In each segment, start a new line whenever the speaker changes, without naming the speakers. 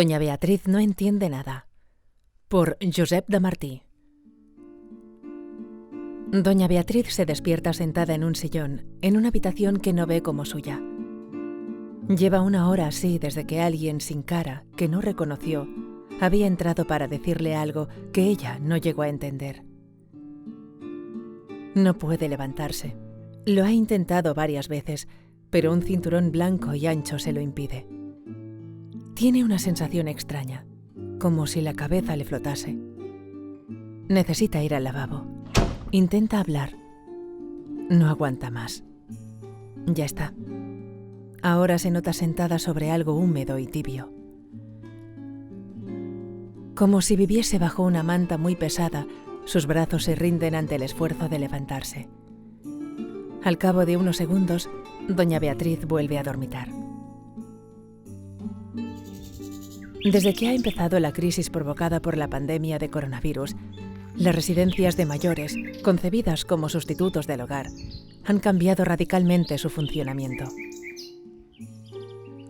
Doña Beatriz no entiende nada. Por Josep de Martí. Doña Beatriz se despierta sentada en un sillón, en una habitación que no ve como suya. Lleva una hora así desde que alguien sin cara, que no reconoció, había entrado para decirle algo que ella no llegó a entender. No puede levantarse. Lo ha intentado varias veces, pero un cinturón blanco y ancho se lo impide. Tiene una sensación extraña, como si la cabeza le flotase. Necesita ir al lavabo. Intenta hablar. No aguanta más. Ya está. Ahora se nota sentada sobre algo húmedo y tibio. Como si viviese bajo una manta muy pesada, sus brazos se rinden ante el esfuerzo de levantarse. Al cabo de unos segundos, doña Beatriz vuelve a dormitar. Desde que ha empezado la crisis provocada por la pandemia de coronavirus, las residencias de mayores, concebidas como sustitutos del hogar, han cambiado radicalmente su funcionamiento.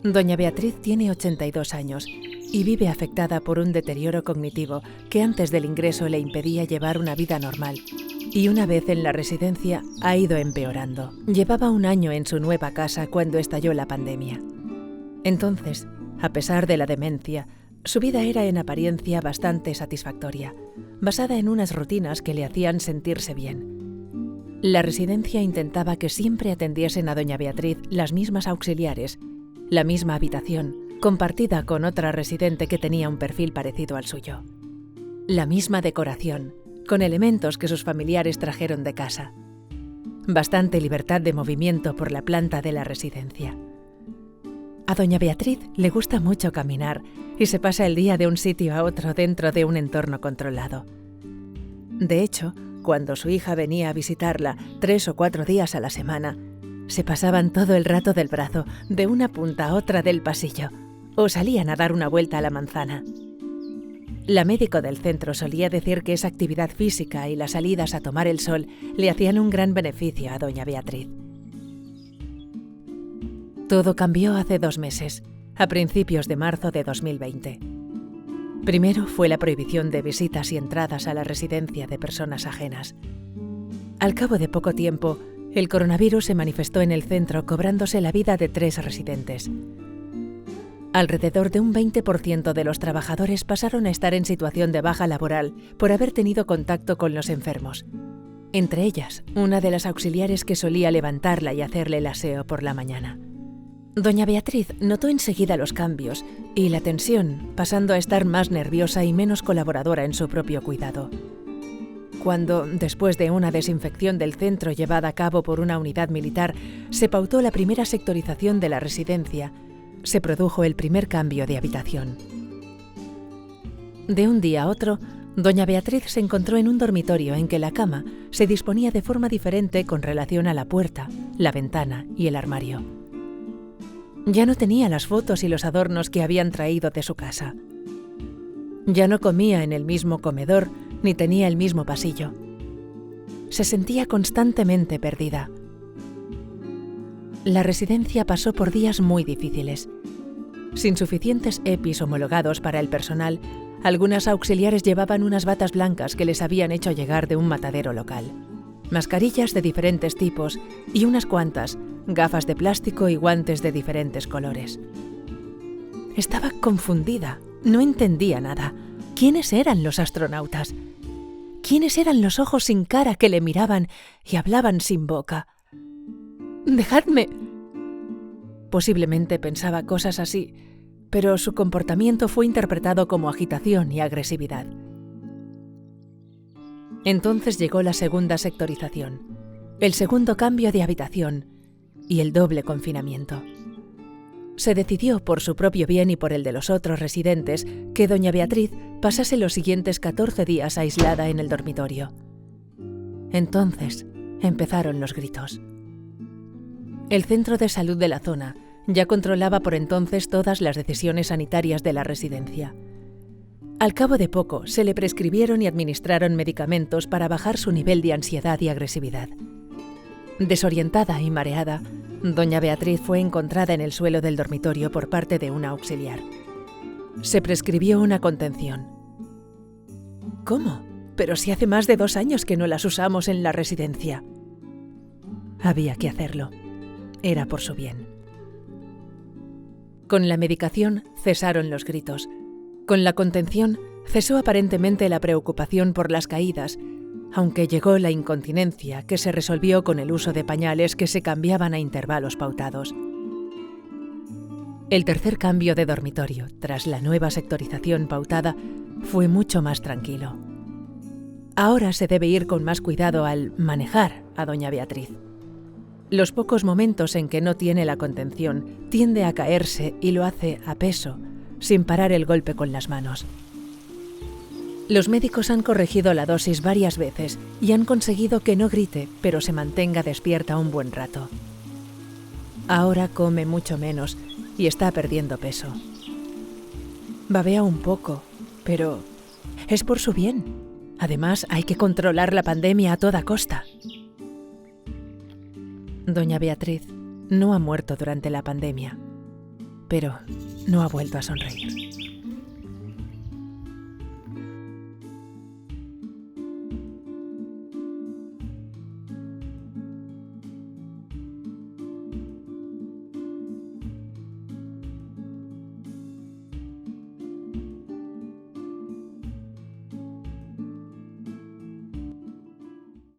Doña Beatriz tiene 82 años y vive afectada por un deterioro cognitivo que antes del ingreso le impedía llevar una vida normal, y una vez en la residencia ha ido empeorando. Llevaba un año en su nueva casa cuando estalló la pandemia. Entonces, a pesar de la demencia, su vida era en apariencia bastante satisfactoria, basada en unas rutinas que le hacían sentirse bien. La residencia intentaba que siempre atendiesen a doña Beatriz las mismas auxiliares, la misma habitación, compartida con otra residente que tenía un perfil parecido al suyo. La misma decoración, con elementos que sus familiares trajeron de casa. Bastante libertad de movimiento por la planta de la residencia. A doña Beatriz le gusta mucho caminar y se pasa el día de un sitio a otro dentro de un entorno controlado. De hecho, cuando su hija venía a visitarla 3 o 4 días a la semana, se pasaban todo el rato del brazo de una punta a otra del pasillo o salían a dar una vuelta a la manzana. La médico del centro solía decir que esa actividad física y las salidas a tomar el sol le hacían un gran beneficio a doña Beatriz. Todo cambió hace 2 meses, a principios de marzo de 2020. Primero fue la prohibición de visitas y entradas a la residencia de personas ajenas. Al cabo de poco tiempo, el coronavirus se manifestó en el centro cobrándose la vida de 3 residentes. Alrededor de un 20% de los trabajadores pasaron a estar en situación de baja laboral por haber tenido contacto con los enfermos. Entre ellas, una de las auxiliares que solía levantarla y hacerle el aseo por la mañana. Doña Beatriz notó enseguida los cambios y la tensión, pasando a estar más nerviosa y menos colaboradora en su propio cuidado. Cuando, después de una desinfección del centro llevada a cabo por una unidad militar, se pautó la primera sectorización de la residencia, se produjo el primer cambio de habitación. De un día a otro, doña Beatriz se encontró en un dormitorio en que la cama se disponía de forma diferente con relación a la puerta, la ventana y el armario. Ya no tenía las fotos y los adornos que habían traído de su casa. Ya no comía en el mismo comedor ni tenía el mismo pasillo. Se sentía constantemente perdida. La residencia pasó por días muy difíciles. Sin suficientes EPIs homologados para el personal, algunas auxiliares llevaban unas batas blancas que les habían hecho llegar de un matadero local, mascarillas de diferentes tipos y unas cuantas gafas de plástico y guantes de diferentes colores. Estaba confundida, no entendía nada. ¿Quiénes eran los astronautas? ¿Quiénes eran los ojos sin cara que le miraban y hablaban sin boca? ¡Dejadme! Posiblemente pensaba cosas así, pero su comportamiento fue interpretado como agitación y agresividad. Entonces llegó la segunda sectorización, el segundo cambio de habitación y el doble confinamiento. Se decidió, por su propio bien y por el de los otros residentes, que doña Beatriz pasase los siguientes 14 días aislada en el dormitorio. Entonces empezaron los gritos. El centro de salud de la zona ya controlaba por entonces todas las decisiones sanitarias de la residencia. Al cabo de poco, se le prescribieron y administraron medicamentos para bajar su nivel de ansiedad y agresividad. Desorientada y mareada, doña Beatriz fue encontrada en el suelo del dormitorio por parte de una auxiliar. Se prescribió una contención. ¿Cómo? Pero si hace más de 2 años que no las usamos en la residencia. Había que hacerlo. Era por su bien. Con la medicación cesaron los gritos. Con la contención cesó aparentemente la preocupación por las caídas, aunque llegó la incontinencia, que se resolvió con el uso de pañales que se cambiaban a intervalos pautados. El tercer cambio de dormitorio, tras la nueva sectorización pautada, fue mucho más tranquilo. Ahora se debe ir con más cuidado al manejar a doña Beatriz. Los pocos momentos en que no tiene la contención, tiende a caerse y lo hace a peso, sin parar el golpe con las manos. Los médicos han corregido la dosis varias veces y han conseguido que no grite, pero se mantenga despierta un buen rato. Ahora come mucho menos y está perdiendo peso. Babea un poco, pero es por su bien. Además, hay que controlar la pandemia a toda costa. Doña Beatriz no ha muerto durante la pandemia, pero no ha vuelto a sonreír.